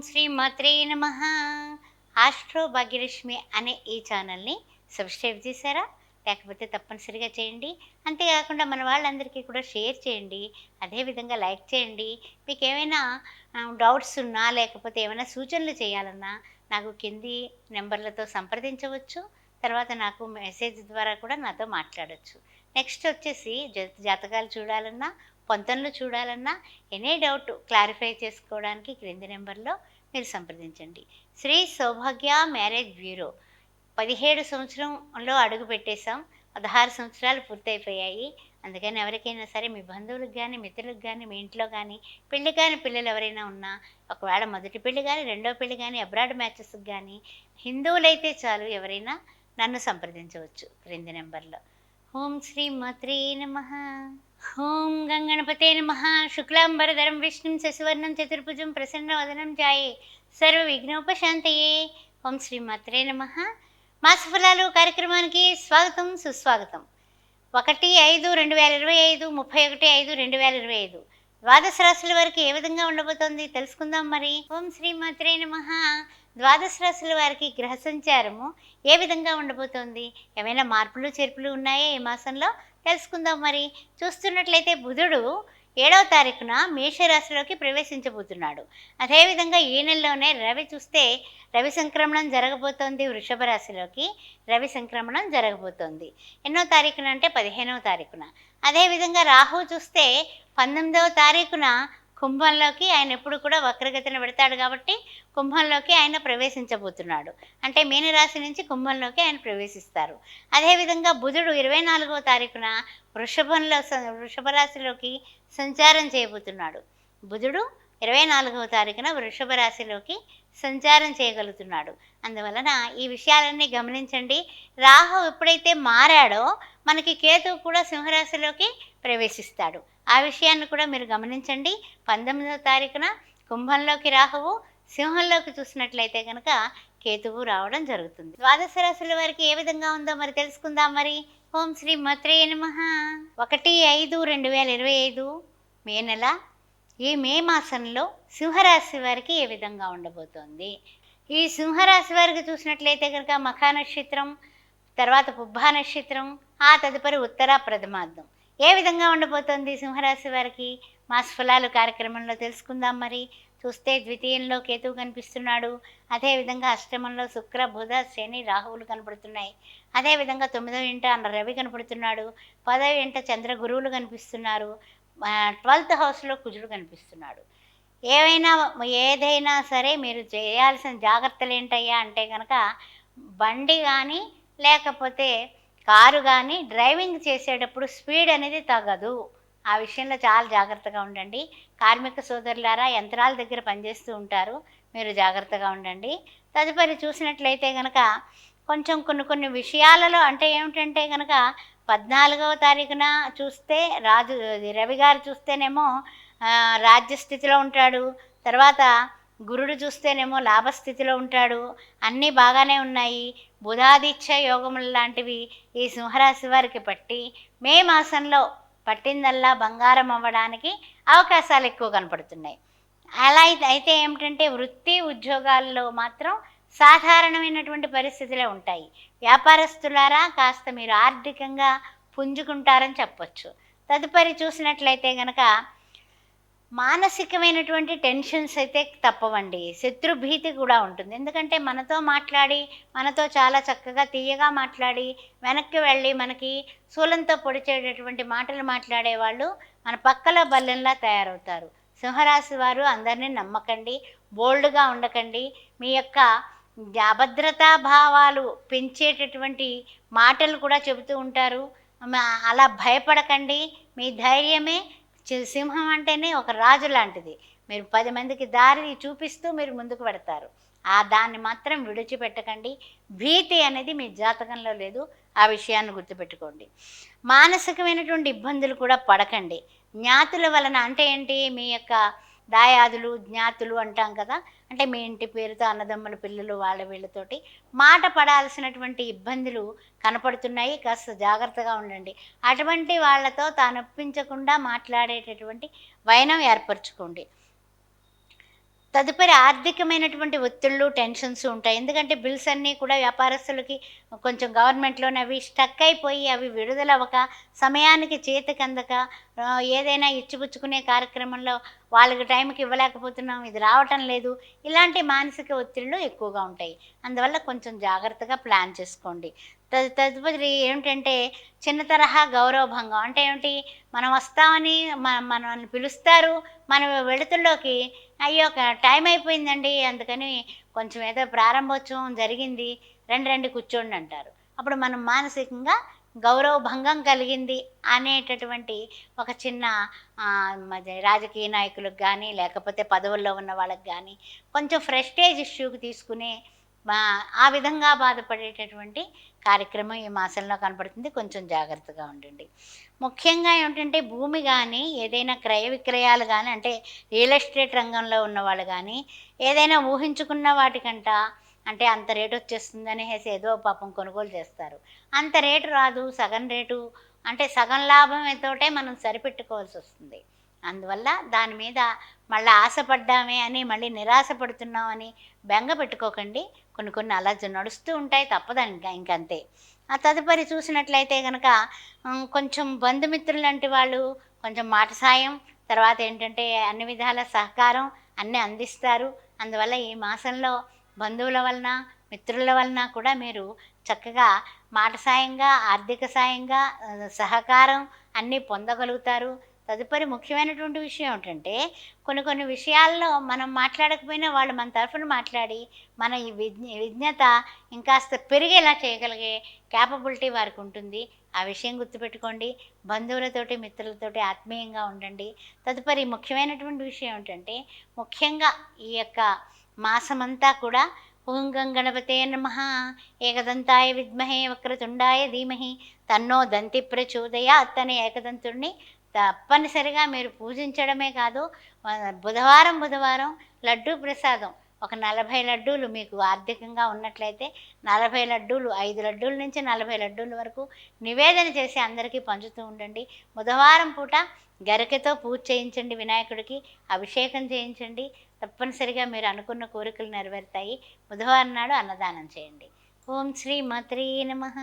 శ్రీ మాత్రే నమ. ఆస్ట్రో భాగ్యలక్ష్మి అనే ఈ ఛానల్ని సబ్స్క్రైబ్ చేశారా? లేకపోతే తప్పనిసరిగా చేయండి. అంతేకాకుండా మన వాళ్ళందరికీ కూడా షేర్ చేయండి. అదేవిధంగా లైక్ చేయండి. మీకు ఏమైనా డౌట్స్ ఉన్నా లేకపోతే ఏమైనా సూచనలు చేయాలన్నా నాకు కింది నెంబర్లతో సంప్రదించవచ్చు. తర్వాత నాకు మెసేజ్ ద్వారా కూడా నాతో మాట్లాడవచ్చు. నెక్స్ట్ వచ్చేసి జాతకాలు చూడాలన్నా, పొంతనలు చూడాలన్నా, ఎనీ డౌట్ క్లారిఫై చేసుకోవడానికి క్రింది నెంబర్లో మీరు సంప్రదించండి. శ్రీ సౌభాగ్య మ్యారేజ్ బ్యూరో 17 సంవత్సరంలో అడుగు పెట్టేశాం. 16 సంవత్సరాలు పూర్తయిపోయాయి. అందుకని ఎవరికైనా సరే మీ బంధువులకు కానీ, మిత్రులకు కానీ, మీ ఇంట్లో కానీ పెళ్లి కాని పిల్లలు ఎవరైనా ఉన్నా, ఒకవేళ మొదటి పెళ్లి కానీ, రెండో పెళ్లి కానీ, అబ్రాడ్ మ్యాచెస్కి కానీ, హిందువులైతే చాలు ఎవరైనా నన్ను సంప్రదించవచ్చు క్రింది నెంబర్లో. ఓం శ్రీ మాత్రే నమః. ఓం గంగణపతే నమః. శుక్లాంబరధరం విష్ణుం శశివర్ణం చతుర్భుజం ప్రసన్నవదనం ధ్యాయే సర్వ విఘ్నోపశాంతయే. ఓం శ్రీ మాత్రే నమః. మాసఫలాలు కార్యక్రమానికి స్వాగతం, సుస్వాగతం. 1/5/2025, 31/5/2025 ద్వాదశ రాశుల వారికి ఏ విధంగా ఉండబోతోంది తెలుసుకుందాం మరి. ఓం శ్రీ మాత్రే నమః. ద్వాదశ రాశుల వారికి గ్రహ సంచారము ఏ విధంగా ఉండబోతోంది, ఏమైనా మార్పులు చేర్పులు ఉన్నాయా ఈ మాసంలో తెలుసుకుందాం మరి. చూస్తున్నట్లయితే బుధుడు 7వ తారీఖున మేషరాశిలోకి ప్రవేశించబోతున్నాడు. అదేవిధంగా ఈ నెలలోనే రవి చూస్తే రవి సంక్రమణం జరగబోతోంది. వృషభ రాశిలోకి రవి సంక్రమణం జరగబోతోంది. ఎన్నో తారీఖున అంటే 15వ తారీఖున. అదేవిధంగా రాహు చూస్తే 19వ తారీఖున కుంభంలోకి ఆయన ఎప్పుడు కూడా వక్రగతిన పెడతాడు కాబట్టి కుంభంలోకి ఆయన ప్రవేశించబోతున్నాడు. అంటే మీనరాశి నుంచి కుంభంలోకి ఆయన ప్రవేశిస్తారు. అదేవిధంగా బుధుడు 24వ తారీఖున వృషభ రాశిలోకి సంచారం చేయబోతున్నాడు. బుధుడు 24వ తారీఖున వృషభ రాశిలోకి సంచారం చేయగలుగుతున్నాడు. అందువలన ఈ విషయాలన్నీ గమనించండి. రాహు ఎప్పుడైతే మారాడో మనకి కేతువు కూడా సింహరాశిలోకి ప్రవేశిస్తాడు. ఆ విషయాన్ని కూడా మీరు గమనించండి. 19వ తారీఖున కుంభంలోకి రాహువు, సింహంలోకి చూసినట్లయితే కనుక కేతువు రావడం జరుగుతుంది. ద్వాదశ రాశుల వారికి ఏ విధంగా ఉందో మరి తెలుసుకుందాం మరి. ఓం శ్రీ మాత్రే నమః. 1/5/2025 మే నెల. ఈ మే మాసంలో సింహరాశి వారికి ఏ విధంగా ఉండబోతోంది. ఈ సింహరాశి వారికి చూసినట్లయితే కనుక మఖా నక్షత్రం, తర్వాత పుబ్బా నక్షత్రం, ఆ తదుపరి ఉత్తర ప్రథమార్థం ఏ విధంగా ఉండబోతోంది సింహరాశి వారికి మాసఫలాలు కార్యక్రమంలో తెలుసుకుందాం మరి. చూస్తే ద్వితీయంలో కేతువు కనిపిస్తున్నాడు. అదేవిధంగా అష్టమంలో శుక్ర, బుధ, శని, రాహువులు కనపడుతున్నాయి. అదేవిధంగా 9వ ఇంట రవి కనపడుతున్నాడు. 10వ ఇంట చంద్ర గురువులు కనిపిస్తున్నారు. 12th హౌస్లో కుజుడు కనిపిస్తున్నాడు. ఏదైనా సరే మీరు చేయాల్సిన జాగ్రత్తలు ఏంటయ్యా అంటే కనుక బండి కానీ లేకపోతే కారు కానీ డ్రైవింగ్ చేసేటప్పుడు స్పీడ్ అనేది తగ్గదు. ఆ విషయంలో చాలా జాగ్రత్తగా ఉండండి. కార్మిక సోదరులారా, యంత్రాల దగ్గర పనిచేస్తూ ఉంటారు, మీరు జాగ్రత్తగా ఉండండి. తదుపరి చూసినట్లయితే కనుక కొంచెం కొన్ని విషయాలలో అంటే ఏమిటంటే కనుక 14వ తారీఖున చూస్తే రవి గారు చూస్తేనేమో రాజ్యస్థితిలో ఉంటాడు. తర్వాత గురుడు చూస్తేనేమో లాభస్థితిలో ఉంటాడు. అన్నీ బాగానే ఉన్నాయి. బుధాదిత్య యోగములు లాంటివి ఈ సింహరాశి వారికి పట్టి మే మాసంలో పట్టిందల్లా బంగారం అవ్వడానికి అవకాశాలు ఎక్కువ కనపడుతున్నాయి. అలా అయితే ఏమిటంటే వృత్తి ఉద్యోగాల్లో మాత్రం సాధారణమైనటువంటి పరిస్థితులే ఉంటాయి. వ్యాపారస్తులారా కాస్త మీరు ఆర్థికంగా పుంజుకుంటారని చెప్పొచ్చు. తదుపరి చూసినట్లయితే కనుక మానసికమైనటువంటి టెన్షన్స్ అయితే తప్పవండి. శత్రుభీతి కూడా ఉంటుంది. ఎందుకంటే మనతో మాట్లాడి మనతో చాలా చక్కగా తీయగా మాట్లాడి వెనక్కి వెళ్ళి మనకి శూలంతో పొడిచేటటువంటి మాటలు మాట్లాడేవాళ్ళు మన పక్కల బల్లెంలా తయారవుతారు. సింహరాశి వారు అందరినీ నమ్మకండి, బోల్డ్గా ఉండకండి. మీ యొక్క అభద్రతా భావాలు పెంచేటటువంటి మాటలు కూడా చెబుతూ ఉంటారు. అలా భయపడకండి. మీ ధైర్యమే సింహం అంటేనే ఒక రాజు లాంటిది. మీరు 10 మందికి దారి చూపిస్తూ మీరు ముందుకు పెడతారు. దాన్ని మాత్రం విడిచిపెట్టకండి. భీతి అనేది మీ జాతకంలో లేదు. ఆ విషయాన్ని గుర్తుపెట్టుకోండి. మానసికమైనటువంటి ఇబ్బందులు కూడా పడకండి. జ్ఞాతుల వలన అంటే ఏంటి, మీ యొక్క దాయాదులు జ్ఞాతులు అంటాం కదా, అంటే మీ ఇంటి పేరుతో అన్నదమ్ముల పిల్లలు వాళ్ళ వీళ్ళతోటి మాట పడాల్సినటువంటి ఇబ్బందులు కనపడుతున్నాయి. కాస్త జాగ్రత్తగా ఉండండి. అటువంటి వాళ్ళతో తాను ఒప్పించకుండా మాట్లాడేటటువంటి వైనం ఏర్పరచుకోండి. తదుపరి ఆర్థికమైనటువంటి ఒత్తిళ్ళు, టెన్షన్స్ ఉంటాయి. ఎందుకంటే బిల్స్ అన్నీ కూడా వ్యాపారస్తులకి కొంచెం గవర్నమెంట్‌లోనే అవి స్టక్ అయిపోయి అవి విడుదలవ్వక, సమయానికి చేతికందక ఏదైనా ఇచ్చిపుచ్చుకునే కార్యక్రమంలో వాళ్ళకి టైంకి ఇవ్వలేకపోతున్నాం, ఇది రావటం లేదు. ఇలాంటి మానసిక ఒత్తిళ్ళు ఎక్కువగా ఉంటాయి. అందువల్ల కొంచెం జాగ్రత్తగా ప్లాన్ చేసుకోండి. తదుపరి ఏమిటంటే చిన్న తరహా గౌరవభంగం. అంటే ఏమిటి? మనం వస్తామని మనల్ని పిలుస్తారు. మనం వెలుతుల్లోకి అయ్యో! టైం అయిపోయిందండి. అందుకని కొంచెం ఏదో ప్రారంభోత్సవం జరిగింది. రండి, రండి కూర్చోండి అంటారు. అప్పుడు మనం మానసికంగా గౌరవ భంగం కలిగింది అనేటటువంటి ఒక చిన్న మరి రాజకీయ నాయకులకు గానీ, లేకపోతే పదవుల్లో ఉన్న వాళ్ళకి గానీ, కొంచెం ప్రెస్టేజ్ ఇష్యూకి తీసుకునే మా ఆ విధంగా బాధపడేటటువంటి కార్యక్రమం ఈ మాసంలో కనపడుతుంది. కొంచెం జాగ్రత్తగా ఉండండి. ముఖ్యంగా ఏమిటంటే భూమి గానీ, ఏదైనా క్రయ విక్రయాలు గానీ, అంటే రియల్ ఎస్టేట్ రంగంలో ఉన్నవాళ్ళు గానీ, ఏదైనా ఊహించుకున్న వాటికంట అంటే అంత రేటొచ్చేస్తుందనేసి ఏదో పాపం కొనుగోలు చేస్తారు. అంత రేటు రాదు. సగం రేటు అంటే సగం లాభంతోటే మనం సరిపెట్టుకోవాల్సొస్తుంది. అందువల్ల దాని మీద మళ్ళా ఆశపడ్డామే అని మళ్ళీ నిరాశ పడుతున్నామని బెంగ పెట్టుకోకండి. కొన్ని కొన్ని అలా నడుస్తూ ఉంటాయి, ఇంకంతే. ఆ తదుపరి చూసినట్లయితే గనక కొంచెం బంధుమిత్రులంటి వాళ్ళు కొంచెం మాట సాయం, తర్వాతేంటంటే అన్ని విధాల సహకారం అన్నీ అందిస్తారు. అందువల్ల ఈ మాసంలో బంధువుల వలన, మిత్రుల వలన కూడా మీరు చక్కగా మాట సాయంగా, ఆర్థిక సాయంగా సహకారం అన్నీ పొందగలుగుతారు. తదుపరి ముఖ్యమైనటువంటి విషయం ఏమిటంటే, కొన్ని కొన్ని విషయాల్లో మనం మాట్లాడకపోయినా వాళ్ళు మన తరఫున మాట్లాడి, మన ఈ విజ్ఞత ఇంకాస్త పెరిగేలా చేయగలిగే కేపబిలిటీ వారికుంటుంది. ఆ విషయం గుర్తుపెట్టుకోండి. బంధువులతోటి, మిత్రులతోటి ఆత్మీయంగా ఉండండి. తదుపరి ముఖ్యమైనటువంటి విషయం ఏమిటంటే, ముఖ్యంగా ఈ యొక్క మాసమంతా కూడా ఓం గం గణపతే నమః, ఏకదంతాయ విద్మహే వక్రతుండాయ ధీమహి తన్నో దంతి ప్రచోదయాత్ అనే ఏకదంతుడిని తప్పనిసరిగా మీరు పూజించడమే కాదు, బుధవారం బుధవారం లడ్డూ ప్రసాదం ఒక 40 లడ్డూలు మీకు ఆర్థికంగా ఉన్నట్లయితే 40 లడ్డూలు, 5 లడ్డూల నుంచి 40 లడ్డూల వరకు నివేదన చేసి అందరికీ పంచుతూ ఉండండి. బుధవారం పూట గరికతో పూజ చేయించండి, వినాయకుడికి అభిషేకం చేయించండి. తప్పనిసరిగా మీరు అనుకున్న కోరికలు నెరవేరుతాయి. బుధవారం నాడు అన్నదానం చేయండి. ఓం శ్రీ మాత్రే నమః.